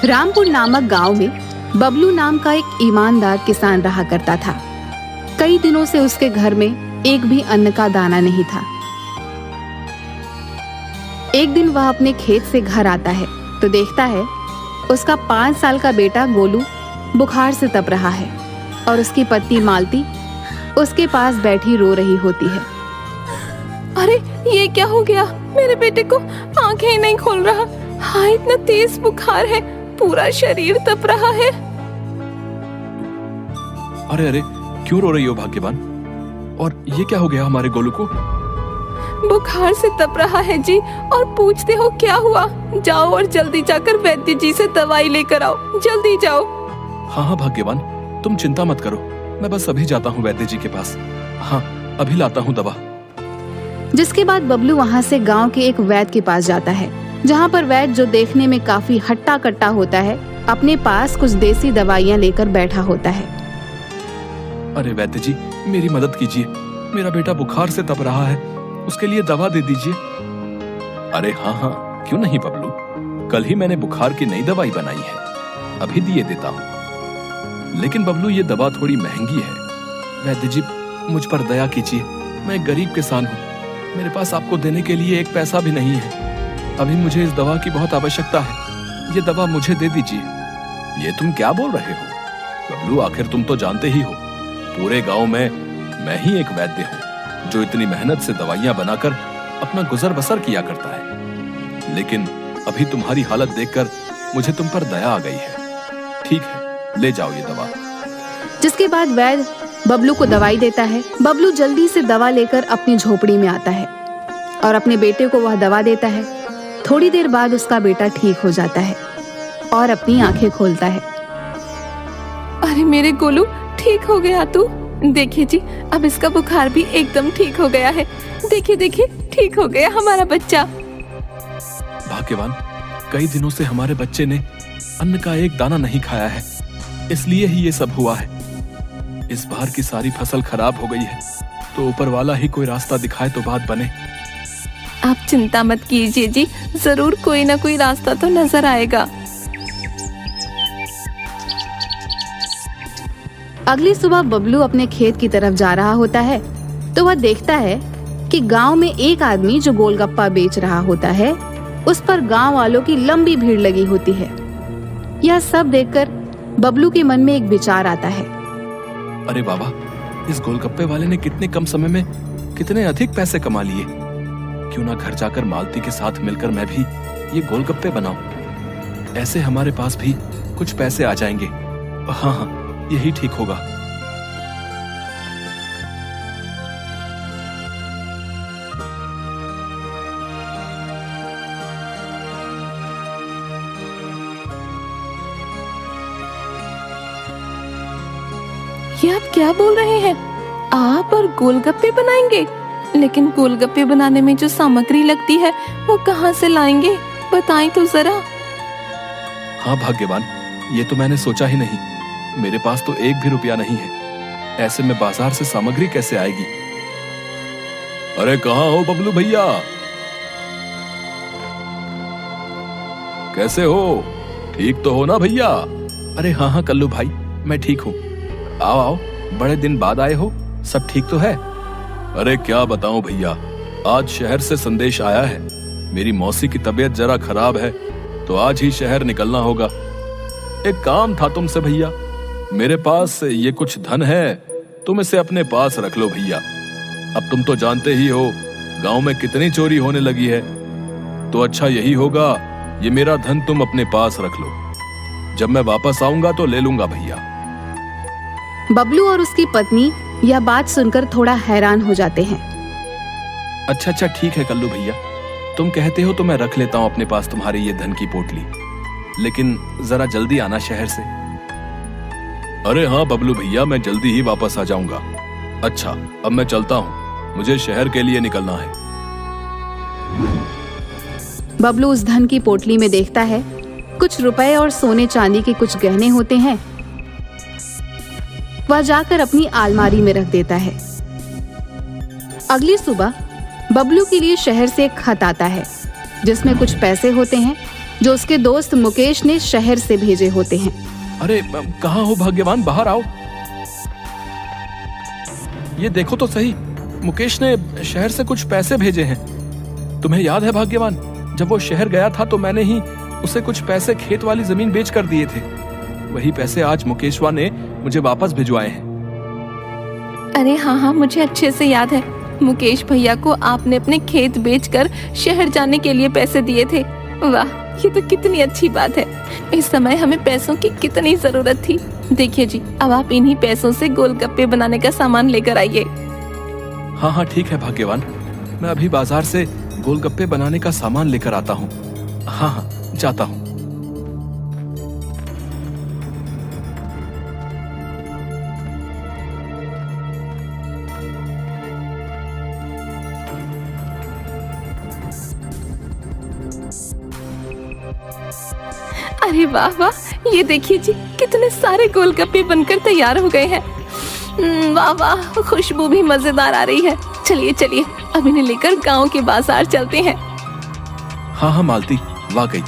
रामपुर नामक गांव में बबलू नाम का एक ईमानदार किसान रहा करता था। कई दिनों से उसके घर में एक भी अन्न का दाना नहीं था। एक दिन वह अपने खेत से घर आता है तो देखता है उसका 5 साल का बेटा गोलू बुखार से तप रहा है और उसकी पत्नी मालती उसके पास बैठी रो रही होती है। अरे ये क्या हो गया? मेरे बेटे को आंखें ही नहीं खोल रहा। हाँ, इतना तेज बुखार है, पूरा शरीर तप रहा है। अरे अरे, क्यों रो रही हो भाग्यवान? और ये क्या हो गया हमारे गोलू को? बुखार से तप रहा है जी, और पूछते हो क्या हुआ? जाओ और जल्दी जाकर वैद्य जी से दवाई लेकर आओ, जल्दी जाओ। हाँ हाँ भाग्यवान, तुम चिंता मत करो, मैं बस अभी जाता हूँ वैद्य जी के पास। हाँ, अभी लाता हूँ दवा। जिसके बाद बबलू वहाँ से गांव के एक वैद्य के पास जाता है, जहाँ पर वैद्य, जो देखने में काफी हट्टा कट्टा होता है, अपने पास कुछ देसी दवाइयाँ लेकर बैठा होता है। अरे वैद्य जी, मेरी मदद कीजिए, मेरा बेटा बुखार से तप रहा है, उसके लिए दवा दे दीजिए। अरे हाँ हाँ, क्यों नहीं बबलू, कल ही मैंने बुखार की नई दवाई बनाई है, अभी दिए देता हूँ। लेकिन बबलू, ये दवा थोड़ी महंगी है। वैद्य जी, मुझ पर दया कीजिए, मैं एक गरीब किसान हूँ, मेरे पास आपको देने के लिए एक पैसा भी नहीं है। अभी मुझे इस दवा की बहुत आवश्यकता है, ये दवा मुझे दे दीजिए। ये तुम क्या बोल रहे हो बबलू? आखिर तुम तो जानते ही हो, पूरे गांव में मैं ही एक वैद्य हूँ जो इतनी मेहनत से दवाइयां बनाकर अपना गुजर बसर किया करता है। लेकिन अभी तुम्हारी हालत देखकर मुझे तुम पर दया आ गई है। ठीक है, ले जाओ ये दवा। जिसके बाद वैद्य बबलू को दवाई देता है। बबलू जल्दी से दवा लेकर अपनी झोपड़ी में आता है और अपने बेटे को वह दवा देता है। थोड़ी देर बाद उसका बेटा ठीक हो जाता है और अपनी आंखें खोलता है। अरे मेरे गोलू, ठीक हो गया तू? देखिए जी, अब इसका बुखार भी एकदम ठीक हो गया है। देखिए देखिए, ठीक हो गया हमारा बच्चा। भाग्यवान, कई दिनों से हमारे बच्चे ने अन्न का एक दाना नहीं खाया है, इसलिए ही ये सब हुआ है। इस बार की सारी फसल खराब हो गई है, तो ऊपर वाला ही कोई रास्ता दिखाए तो बात बने। आप चिंता मत कीजिए जी, जरूर कोई ना कोई रास्ता तो नजर आएगा। अगली सुबह बबलू अपने खेत की तरफ जा रहा होता है तो वह देखता है कि गांव में एक आदमी जो गोलगप्पा बेच रहा होता है, उस पर गांव वालों की लंबी भीड़ लगी होती है। यह सब देखकर बबलू के मन में एक विचार आता है। अरे बाबा, इस गोलगप्पे वाले ने कितने कम समय में कितने अधिक पैसे कमा लिए। क्यों ना घर जाकर मालती के साथ मिलकर मैं भी ये गोलगप्पे बनाऊं, ऐसे हमारे पास भी कुछ पैसे आ जाएंगे। हाँ हाँ, यही ठीक होगा। ये आप क्या बोल रहे हैं? आप और गोलगप्पे बनाएंगे? लेकिन गोलगप्पे बनाने में जो सामग्री लगती है वो कहाँ से लाएंगे, बताएं तो जरा। हाँ भाग्यवान, ये तो मैंने सोचा ही नहीं। मेरे पास तो एक भी रुपया नहीं है, ऐसे में बाजार से सामग्री कैसे आएगी? अरे कहाँ हो बबलू भैया, कैसे हो? ठीक तो हो ना भैया? अरे हाँ हाँ कल्लू भाई, मैं ठीक हूँ। आओ आओ, बड़े दिन बाद आए हो, सब ठीक तो है? अरे क्या बताऊं भैया, आज शहर से संदेश आया है, मेरी मौसी की तबीयत जरा खराब है, तो आज ही शहर निकलना होगा। एक काम था तुमसे भैया, मेरे पास ये कुछ धन है, तुम इसे अपने पास रख लो भैया। अब तुम तो जानते ही हो गांव में कितनी चोरी होने लगी है, तो अच्छा यही होगा ये मेरा धन तुम अपने पास रख लो, जब मैं वापस आऊंगा तो ले लूंगा भैया। बबलू और उसकी पत्नी यह बात सुनकर थोड़ा हैरान हो जाते हैं। अच्छा अच्छा ठीक है कल्लू भैया, तुम कहते हो तो मैं रख लेता हूँ अपने पास तुम्हारी ये धन की पोटली, लेकिन जरा जल्दी आना शहर से। अरे हाँ बबलू भैया, मैं जल्दी ही वापस आ जाऊंगा। अच्छा, अब मैं चलता हूँ, मुझे शहर के लिए निकलना है। बबलू उस धन की पोटली में देखता है कुछ रुपए और सोने चांदी के कुछ गहने होते हैं। वह जाकर अपनी अलमारी में रख देता है। अगली सुबह बबलू के लिए शहर से एक खत आता है जिसमें कुछ पैसे होते हैं जो उसके दोस्त मुकेश ने शहर से भेजे होते हैं। अरे कहाँ हो भाग्यवान, बाहर आओ। ये देखो तो सही, मुकेश ने शहर से कुछ पैसे भेजे हैं। तुम्हें याद है भाग्यवान, जब वो शहर गया था तो मैंने ही उसे कुछ पैसे खेत वाली जमीन बेच कर दिए थे। वही पैसे आज मुकेशवा ने मुझे वापस भिजवाए हैं। अरे हाँ, मुझे अच्छे से याद है। मुकेश भैया को आपने अपने खेत बेचकर शहर जाने के लिए पैसे दिए थे। वाह, ये तो कितनी अच्छी बात है। इस समय हमें पैसों की कितनी जरूरत थी। देखिए जी, अब आप इन्हीं पैसों से गोलगप्पे बनाने का सामान लेकर आइए। हाँ ठीक है भाग्यवान, मैं अभी बाजार से गोलगप्पे बनाने का सामान लेकर आता हूँ। हाँ, जाता हूँ। अरे वाह वाह, ये देखिए जी, कितने सारे गोलगप्पे बनकर तैयार हो गए हैं। वाह वाह, खुशबू भी मजेदार आ रही है। चलिए चलिए, अब इन्हें लेकर गांव के बाजार चलते हैं। हाँ मालती, वाकई।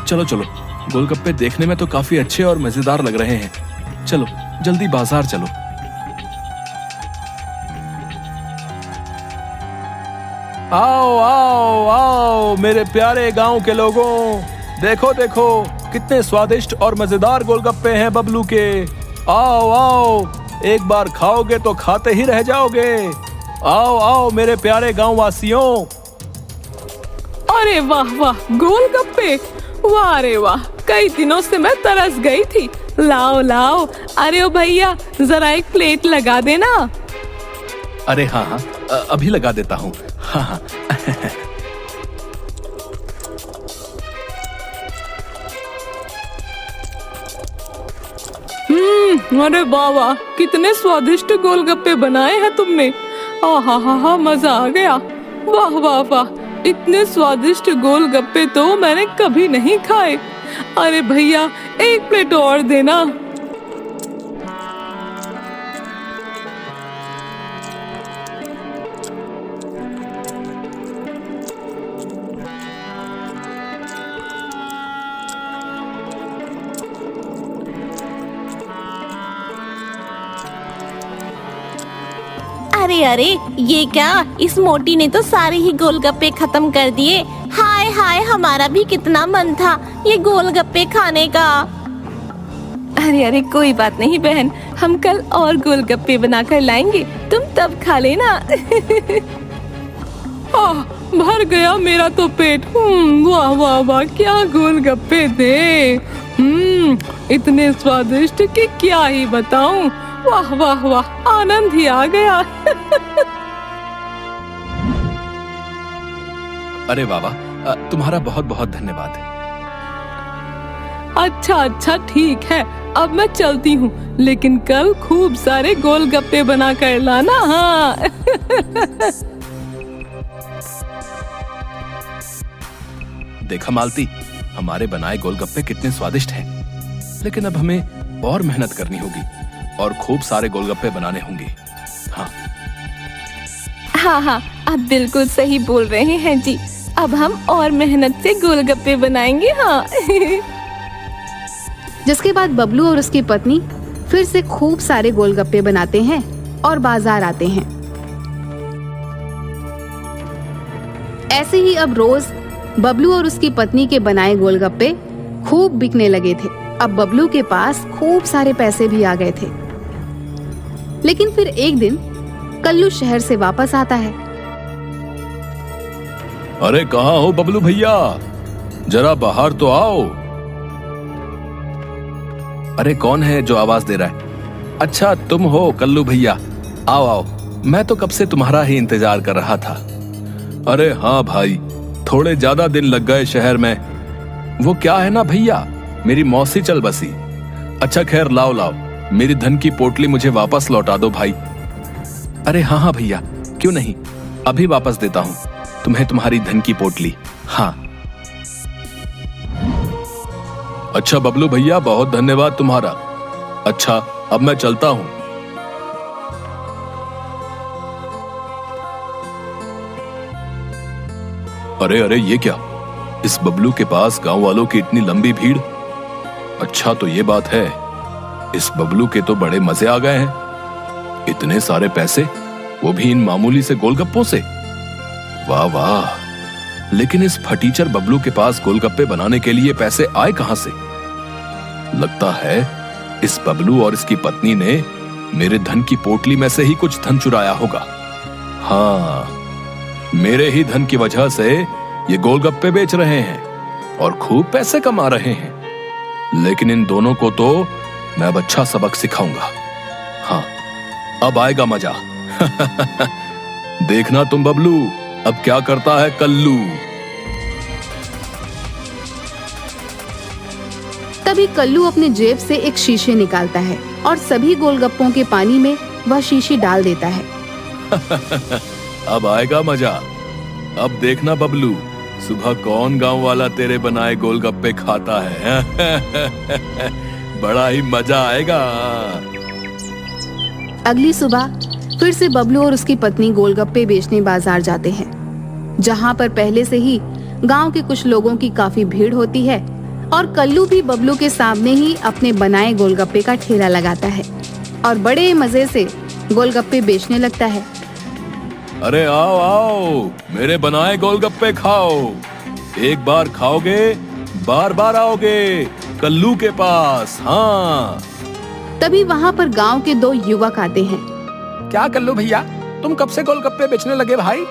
चलो चलो, गोलगप्पे देखने में तो काफी अच्छे और मजेदार लग रहे हैं। चलो जल्दी बाजार चलो। आओ आओ आओ मेरे प्यारे गांव के लोगों, देखो देखो कितने स्वादिष्ट और मजेदार गोलगप्पे हैं बबलू के। आओ आओ, एक बार खाओगे तो खाते ही रह जाओगे। आओ आओ मेरे प्यारे गांव वासियों। अरे वाह वाह, गोलगप्पे, वाह रे वाह, कई दिनों से मैं तरस गई थी। लाओ लाओ, अरे ओ भैया, जरा एक प्लेट लगा देना। अरे हाँ, अभी लगा देता हूँ। हाँ अरे वाह वाह, कितने स्वादिष्ट गोलगप्पे बनाए हैं तुमने। आहा, मजा आ गया। वाह वाह वाह, इतने स्वादिष्ट गोलगप्पे तो मैंने कभी नहीं खाए। अरे भैया, एक प्लेट और देना। अरे अरे, ये क्या, इस मोटी ने तो सारे ही गोलगप्पे खत्म कर दिए। हाय हाय, हमारा भी कितना मन था ये गोलगप्पे खाने का। अरे अरे, कोई बात नहीं बहन, हम कल और गोलगप्पे बनाकर लाएंगे, तुम तब खा लेना। भर गया मेरा तो पेट। वाह वाह वाह, क्या गोलगप्पे थे। इतने स्वादिष्ट कि क्या ही बताऊं। वाह वाह वाह, आनंद ही आ गया। अरे वाह, तुम्हारा बहुत बहुत धन्यवाद। अच्छा ठीक है, अब मैं चलती हूँ, लेकिन कल खूब सारे गोलगप्पे बना कर लाना। हाँ। देखा मालती, हमारे बनाए गोलगप्पे कितने स्वादिष्ट हैं। लेकिन अब हमें और मेहनत करनी होगी और खूब सारे गोलगप्पे बनाने होंगे। हाँ, आप बिल्कुल सही बोल रहे हैं जी। अब हम और मेहनत से गोलगप्पे बनाएंगे। हाँ। जिसके बाद बबलू और उसकी पत्नी फिर से खूब सारे गोलगप्पे बनाते हैं और बाजार आते हैं। ऐसे ही अब रोज बबलू और उसकी पत्नी के बनाए गोलगप्पे खूब बिकने लगे थे। अब बबलू के पास खूब सारे पैसे भी आ गए थे। लेकिन फिर एक दिन कल्लू शहर से वापस आता है। अरे कहाँ हो बबलू भैया, जरा बाहर तो आओ। अरे कौन है जो आवाज दे रहा है? अच्छा तुम हो कल्लू भैया, आओ आओ, मैं तो कब से तुम्हारा ही इंतजार कर रहा था। अरे हाँ भाई, थोड़े ज्यादा दिन लग गए शहर में। वो क्या है ना भैया, मेरी मौसी चल बसी। अच्छा खैर, लाओ लाओ, मेरी धन की पोटली मुझे वापस लौटा दो भाई। अरे हाँ भैया, क्यों नहीं, अभी वापस देता हूँ तुम्हें तुम्हारी धन की पोटली। हाँ। अच्छा बबलू भैया, बहुत धन्यवाद तुम्हारा। अच्छा अब मैं चलता हूँ। अरे अरे, ये क्या, इस बबलू के पास गांव वालों की इतनी लंबी भीड़। अच्छा तो ये बात है, इस बबलू के तो बड़े मजे आ गए हैं। इतने सारे पैसे, वो भी इन मामूली से गोलगप्पों से। वाह वाह, लेकिन इस फटीचर बबलू के पास गोलगप्पे बनाने के लिए पैसे आए कहां से? लगता है इस बबलू और इसकी पत्नी ने मेरे धन की पोटली में से ही कुछ धन चुराया होगा। हाँ, मेरे ही धन की वजह से ये गोलगप्पे बेच रहे हैं और खूब पैसे कमा रहे हैं। लेकिन इन दोनों को तो मैं अब अच्छा सबक सिखाऊंगा। हाँ, अब आएगा मजा। देखना तुम बबलू, अब क्या करता है कल्लू। तभी कल्लू अपने जेब से एक शीशे निकालता है और सभी गोलगप्पों के पानी में वह शीशी डाल देता है। अब आएगा मजा। अब देखना बबलू, सुबह कौन गांव वाला तेरे बनाए गोलगप्पे खाता है। बड़ा ही मजा आएगा। अगली सुबह फिर से बबलू और उसकी पत्नी गोलगप्पे बेचने बाजार जाते हैं, जहाँ पर पहले से ही गांव के कुछ लोगों की काफी भीड़ होती है। और कल्लू भी बबलू के सामने ही अपने बनाए गोलगप्पे का ठेला लगाता है और बड़े मजे से गोलगप्पे बेचने लगता है। अरे आओ आओ, मेरे बनाए गोलगप्पे खाओ। एक बार खाओगे बार बार आओगे कल्लू के पास। हाँ। तभी वहाँ पर गांव के दो युवक आते हैं। क्या कल्लू भैया, तुम कब से गोलगप्पे बेचने लगे भाई?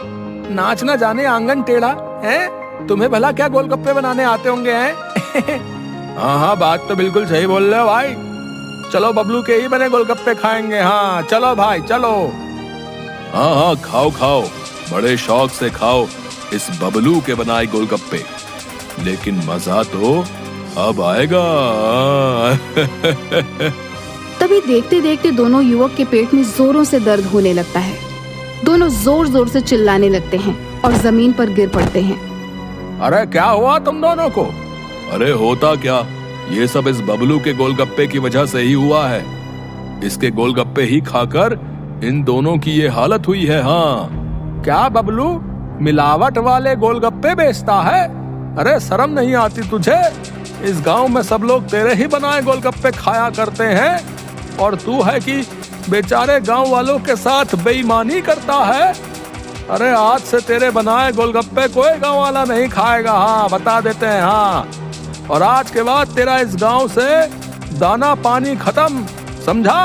नाच ना जाने आंगन टेढ़ा है, तुम्हें भला क्या गोलगप्पे बनाने आते होंगे हैं? हाँ हाँ, बात तो बिल्कुल सही बोल रहे हो भाई। चलो बबलू के ही बने गोलगप्पे खाएंगे। हाँ चलो भाई चलो। हाँ हाँ, खाओ खाओ, बड़े शौक से खाओ इस बबलू के बनाए गोलगप्पे। लेकिन मजा तो अब आएगा। तभी देखते देखते दोनों युवक के पेट में जोरों से दर्द होने लगता है। दोनों जोर जोर से चिल्लाने लगते हैं और जमीन पर गिर पड़ते हैं। अरे क्या हुआ तुम दोनों को? अरे होता क्या, ये सब इस बबलू के गोलगप्पे की वजह से ही हुआ है। इसके गोलगप्पे ही खाकर इन दोनों की ये हालत हुई है। हाँ। क्या बबलू मिलावट वाले गोलगप्पे बेचता है? अरे शर्म नहीं आती तुझे? इस गांव में सब लोग तेरे ही बनाए गोलगप्पे खाया करते हैं और तू है कि बेचारे गांव वालों के साथ बेईमानी करता है। अरे आज से तेरे बनाए गोलगप्पे कोई गांव वाला नहीं खाएगा। हाँ बता देते हैं। हाँ, और आज के बाद तेरा इस गांव से दाना पानी खत्म, समझा?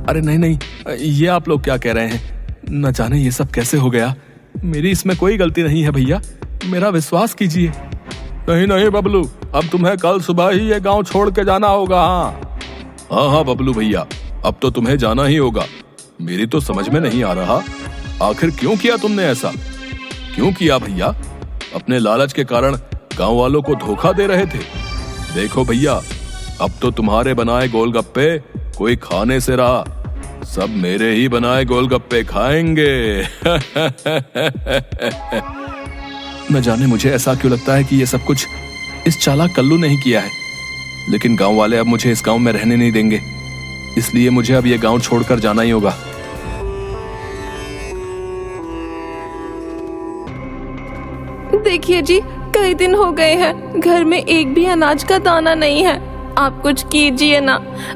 अरे नहीं नहीं, ये आप लोग क्या कह रहे हैं? न जाने ये सब कैसे हो गया। मेरी इसमें कोई गलती नहीं है भैया, मेरा विश्वास कीजिए। नहीं नहीं बबलू, अब तुम्हें कल सुबह ही ये गांव छोड़ के जाना होगा। हाँ हाँ बबलू भैया, अब तो तुम्हें जाना ही होगा। मेरी तो समझ में नहीं आ रहा, आखिर क्यों किया तुमने ऐसा? क्यों किया भैया? अपने लालच के कारण गांव वालों को धोखा दे रहे थे। देखो भैया, अब तो तुम्हारे बनाए गोलगप्पे कोई खाने से रहा, सब मेरे ही बनाए गोलगप्पे खाएंगे। न जाने मुझे ऐसा क्यों लगता है कि ये सब कुछ इस चालाक कल्लू ने ही किया है। लेकिन गांव वाले अब मुझे इस गांव में रहने नहीं देंगे, इसलिए मुझे अब ये गांव छोड़कर जाना ही होगा। देखिए जी, कई दिन हो गए हैं, घर में एक भी अनाज का दाना नहीं है। आप कुछ कीजिए ना,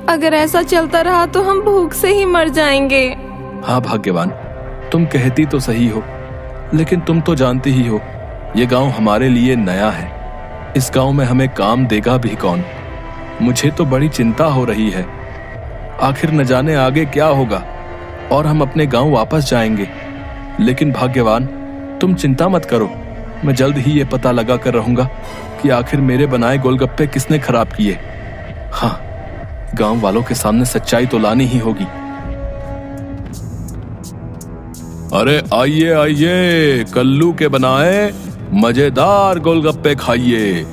अगर ऐसा चलता रहा तो हम भूख से ही मर जाएंगे। हाँ भाग्यवान, तुम कहती तो सही हो, लेकिन तुम तो जानती ही हो ये गांव हमारे लिए नया है। इस गांव में हमें काम देगा भी कौन? मुझे तो बड़ी चिंता हो रही है। आखिर न जाने आगे क्या होगा और हम अपने गांव वापस जाएंगे। लेकिन भाग्यवान, तुम चिंता मत करो, मैं जल्द ही ये पता लगा कर रहूंगा कि आखिर मेरे बनाए गोलगप्पे किसने खराब किए। हाँ, गांव वालों के सामने सच्चाई तो लानी ही होगी। अरे आइए आइए, कल्लू के बनाए मजेदार गोलगप्पे खाइए।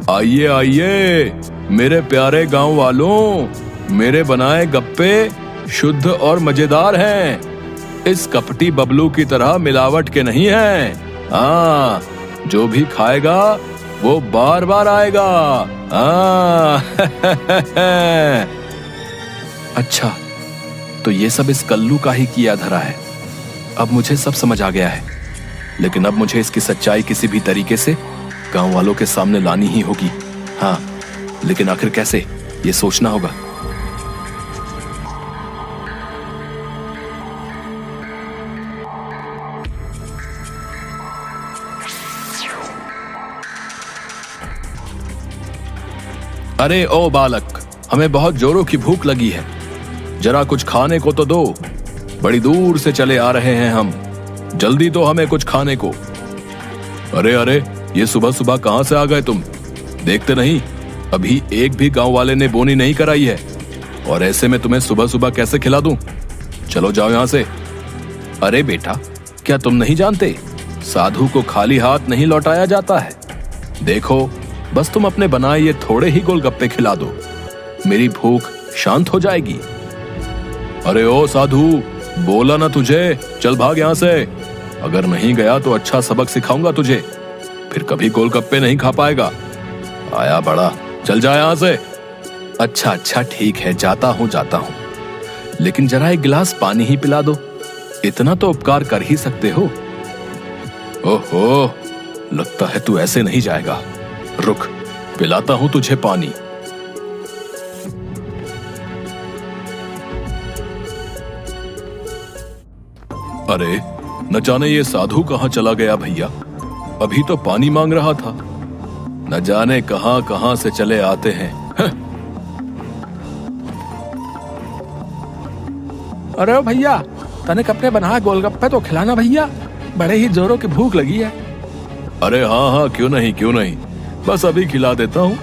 आइए आइए मेरे प्यारे गांव वालों, मेरे बनाए गप्पे शुद्ध और मजेदार हैं। इस कपटी बबलू की तरह मिलावट के नहीं हैं। हाँ, जो भी खाएगा वो बार बार आएगा। हाँ। अच्छा, तो ये सब इस कल्लू का ही किया धरा है। अब मुझे सब समझ आ गया है। लेकिन अब मुझे इसकी सच्चाई किसी भी तरीके से गांव वालों के सामने लानी ही होगी। हाँ, लेकिन आखिर कैसे, ये सोचना होगा। अरे ओ बालक, हमें बहुत जोरों की भूख लगी है, जरा कुछ खाने को तो दो। बड़ी दूर से चले आ रहे हैं हम, जल्दी दो हमें कुछ खाने को। अरे अरे, ये सुबह सुबह कहां से आ गए तुम? देखते नहीं अभी एक भी गांव वाले ने बोनी नहीं कराई है, और ऐसे में तुम्हें सुबह सुबह कैसे खिला दूं? चलो जाओ यहां से। अरे बेटा, क्या तुम नहीं जानते, साधु को खाली हाथ नहीं लौटाया जाता है। देखो, बस तुम अपने बनाए ये थोड़े ही गोलगप्पे खिला दो, मेरी भूख शांत हो जाएगी। अरे ओ साधु, बोला ना तुझे, चल भाग यहां से। अगर नहीं गया तो अच्छा सबक सिखाऊंगा तुझे, फिर कभी गोलगप्पे नहीं खा पाएगा। आया बड़ा, चल जा यहां से। अच्छा अच्छा ठीक है, जाता हूं, लेकिन जरा एक गिलास पानी ही पिला दो, इतना तो उपकार कर ही सकते हो। ओहो, लगता है तू ऐसे नहीं जाएगा। रुक, पिलाता हूं तुझे पानी। अरे न जाने ये साधु कहां चला गया भैया, अभी तो पानी मांग रहा था। न जाने कहां कहां से चले आते हैं। अरे ओ भैया, तनिक अपने बनाए गोलगप्पे तो खिलाना भैया, बड़े ही जोरों की भूख लगी है। अरे हाँ हाँ, क्यों नहीं, बस अभी खिला देता हूं।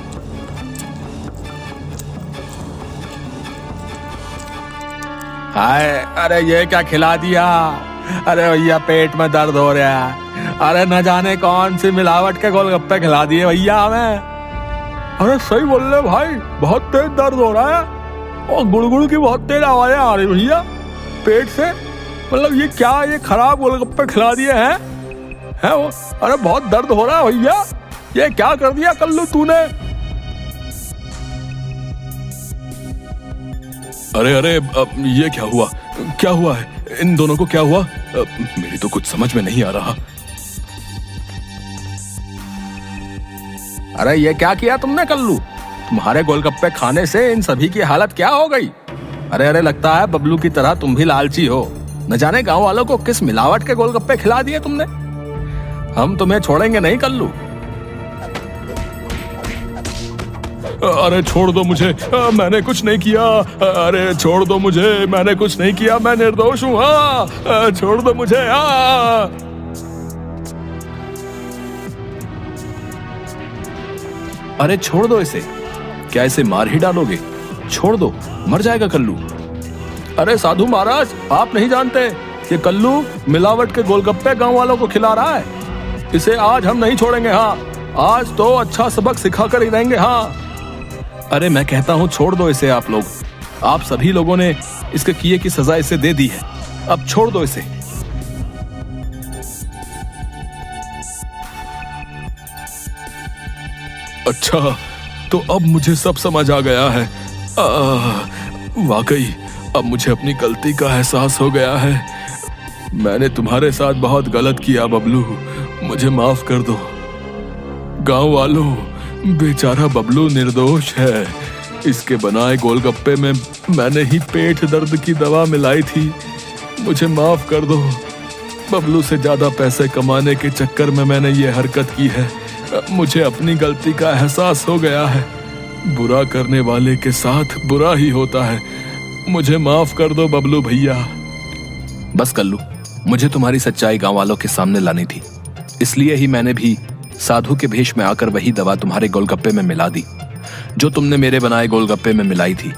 हाय, अरे ये क्या खिला दिया? अरे भैया, पेट में दर्द हो रहा है। अरे न जाने कौन सी मिलावट के गोलगप्पे खिला दिए भैया हमें। अरे सही बोल रहे भाई, बहुत तेज दर्द हो रहा है और गुड़गुड़ की बहुत तेज आवाजें आ रही भैया पेट से। मतलब ये क्या, ये खराब गोलगप्पे खिला दिए हैं वो। अरे बहुत दर्द हो रहा है भैया, ये क्या कर दिया कल्लू तूने? अरे अरे, ये क्या हुआ है? इन दोनों को क्या हुआ? मेरी तो कुछ समझ में नहीं आ रहा। अरे ये क्या किया तुमने कल्लू? तुम्हारे गोलगप्पे खाने से इन सभी की हालत क्या हो गई? अरे अरे, लगता है बबलू की तरह तुम भी लालची हो। न जाने गांव वालों को किस मिलावट के गोलगप्पे खिला दिए तुमने। हम तुम्हें छोड़ेंगे नहीं कल्लू। अरे छोड़ दो मुझे, मैंने कुछ नहीं किया। अरे छोड़ दो मुझे, मैंने कुछ नहीं किया, मैं निर्दोष हूँ। हाँ, छोड़ दो मुझे। हाँ, अरे छोड़ दो इसे, क्या इसे मार ही डालोगे? छोड़ दो, मर जाएगा कल्लू। अरे साधु महाराज, आप नहीं जानते, ये कल्लू मिलावट के गोलगप्पे गांव वालों को खिला रहा है। इसे आज हम नहीं छोड़ेंगे। हाँ, आज तो अच्छा सबक सिखा कर ही रहेंगे। हाँ, अरे मैं कहता हूं छोड़ दो इसे। आप लोग, आप सभी लोगों ने इसके किए की सजा इसे दे दी है, अब छोड़ दो इसे। अच्छा, तो अब मुझे सब समझ आ गया है। वाकई अब मुझे अपनी गलती का एहसास हो गया है। मैंने तुम्हारे साथ बहुत गलत किया बबलू, मुझे माफ कर दो। गांव वालों, बेचारा बबलू निर्दोष है। इसके बनाए गोलगप्पे में मैंने ही पेट दर्द की दवा मिलाई थी, मुझे माफ कर दो। बबलू से ज्यादा पैसे कमाने के चक्कर में मैंने ये हरकत की है। मुझे अपनी गलती का एहसास हो गया है। बुरा करने वाले के साथ बुरा ही होता है। मुझे माफ कर दो बबलू भैया। बस कल्लू, मुझे तुम्हारी सच्चाई गांव वालों के सामने लानी थी, इसलिए ही मैंने भी साधु के भेष में आकर वही दवा तुम्हारे गोलगप्पे में मिला दी जो तुमने मेरे बनाए गोलगप्पे में मिलाई थी।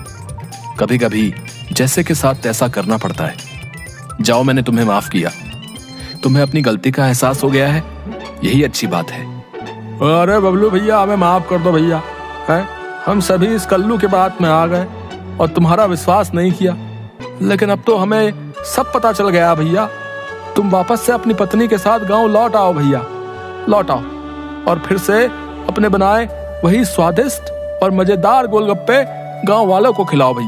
कभी कभी जैसे के साथ तैसा करना पड़ता है। जाओ, मैंने तुम्हें माफ किया, तुम्हें अपनी गलती का एहसास हो गया है, यही अच्छी बात है। अरे बबलू भैया, हमें माफ कर दो भैया। हम सभी इस कल्लू के बात में आ गए और तुम्हारा विश्वास नहीं किया, लेकिन अब तो हमें सब पता चल गया भैया। तुम वापस से अपनी पत्नी के साथ गांव लौट आओ भैया, लौट आओ और फिर से अपने बनाए वही स्वादिष्ट और मजेदार गोलगप्पे गांव वालों को खिलाओ भैया।